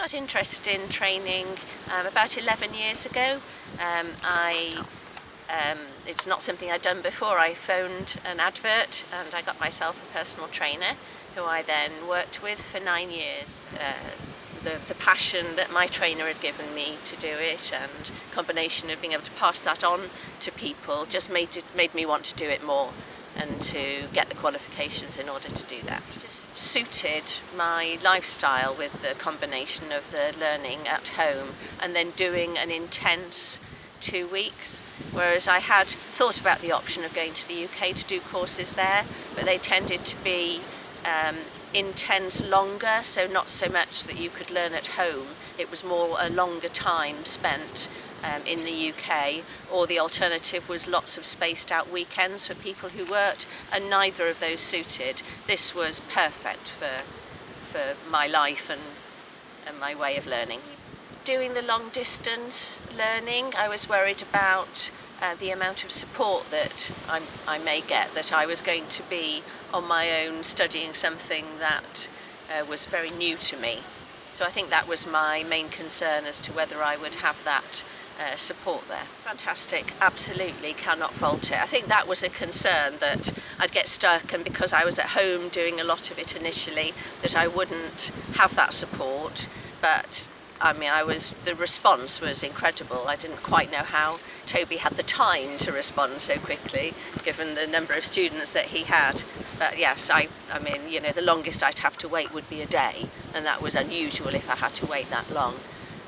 got interested in training about 11 years ago. It's not something I'd done before. I phoned an advert and I got myself a personal trainer who I then worked with for 9 years. The passion that my trainer had given me to do it, and combination of being able to pass that on to people, just made me want to do it more and to get the qualifications in order to do that. It just suited my lifestyle with the combination of the learning at home and then doing an intense 2 weeks, whereas I had thought about the option of going to the UK to do courses there, but they tended to be intense longer, so not so much that you could learn at home. It was more a longer time spent in the UK, or the alternative was lots of spaced out weekends for people who worked, and neither of those suited. This was perfect for my life and my way of learning. Doing the long distance learning, I was worried about the amount of support that I may get, that I was going to be on my own studying something that was very new to me. So I think that was my main concern as to whether I would have that support there. Fantastic, absolutely cannot fault it. I think that was a concern, that I'd get stuck, and because I was at home doing a lot of it initially, that I wouldn't have that support. But I mean, the response was incredible. I didn't quite know how Toby had the time to respond so quickly, given the number of students that he had. But yes, I mean, you know, the longest I'd have to wait would be a day, and that was unusual if I had to wait that long.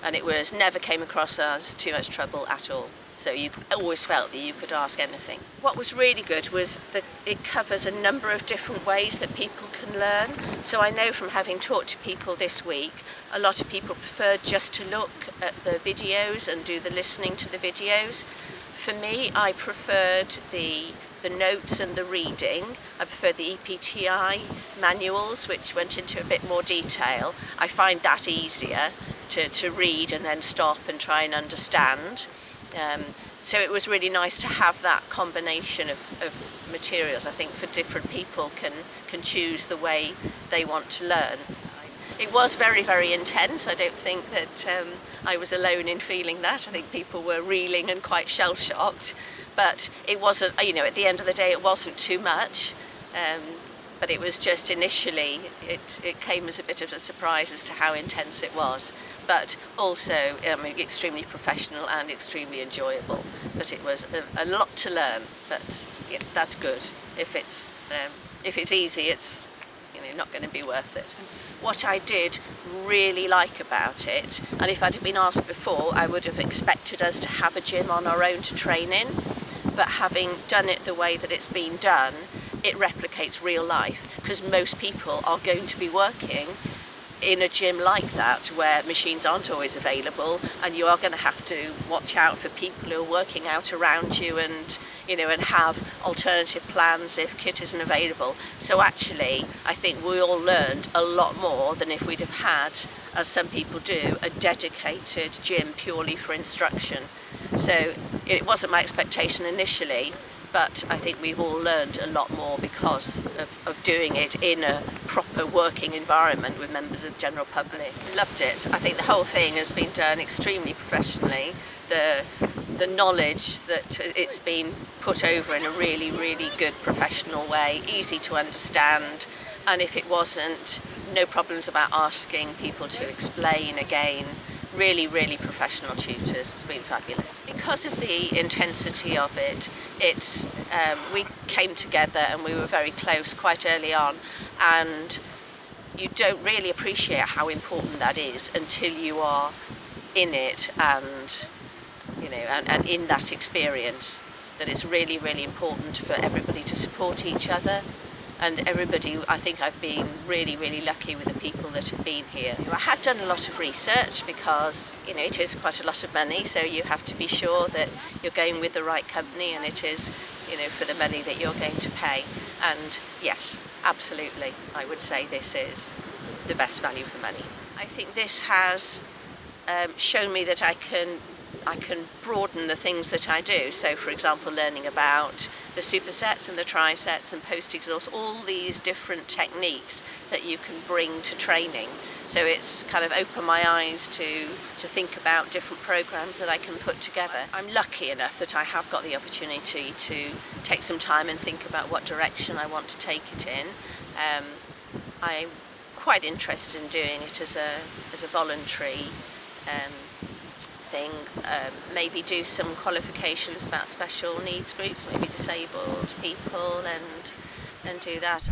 And it never came across as too much trouble at all. So you always felt that you could ask anything. What was really good was that it covers a number of different ways that people can learn. So I know from having talked to people this week, a lot of people prefer just to look at the videos and do the listening to the videos. For me, I preferred the notes and the reading. I preferred the EPTI manuals, which went into a bit more detail. I find that easier to read and then stop and try and understand. So it was really nice to have that combination of materials. I think for different people can choose the way they want to learn. It was very, very intense. I don't think that I was alone in feeling that. I think people were reeling and quite shell-shocked, but it wasn't, you know, at the end of the day it wasn't too much. But it was just initially, it came as a bit of a surprise as to how intense it was. But also, I mean, extremely professional and extremely enjoyable. But it was a lot to learn, but yeah, that's good. If it's easy, it's, you know, not going to be worth it. What I did really like about it, and if I'd have been asked before, I would have expected us to have a gym on our own to train in. But having done it the way that it's been done, it replicates real life, because most people are going to be working in a gym like that where machines aren't always available, and you are going to have to watch out for people who are working out around you, and you know, and have alternative plans if kit isn't available. So actually, I think we all learned a lot more than if we'd have had, as some people do, a dedicated gym purely for instruction. So it wasn't my expectation initially, but I think we've all learned a lot more because of doing it in a proper working environment with members of the general public. Loved it. I think the whole thing has been done extremely professionally. The knowledge that it's been put over in a really, really good professional way, easy to understand, and if it wasn't, no problems about asking people to explain again. Really, really professional tutors. It's been fabulous. Because of the intensity of it, we came together and we were very close quite early on, and you don't really appreciate how important that is until you are in it and, you know, and in that experience, that it's really, really important for everybody to support each other. And everybody, I think I've been really, really lucky with the people that have been here. I had done a lot of research because, you know, it is quite a lot of money, so you have to be sure that you're going with the right company and it is, you know, for the money that you're going to pay. And yes, absolutely, I would say this is the best value for money. I think this has shown me that I can broaden the things that I do. So, for example, learning about the supersets and the trisets and post-exhaust, all these different techniques that you can bring to training So it's kind of opened my eyes to think about different programs that I can put together. I'm lucky enough that I have got the opportunity to take some time and think about what direction I want to take it in. I'm quite interested in doing it as a voluntary thing, maybe do some qualifications about special needs groups, maybe disabled people, and do that.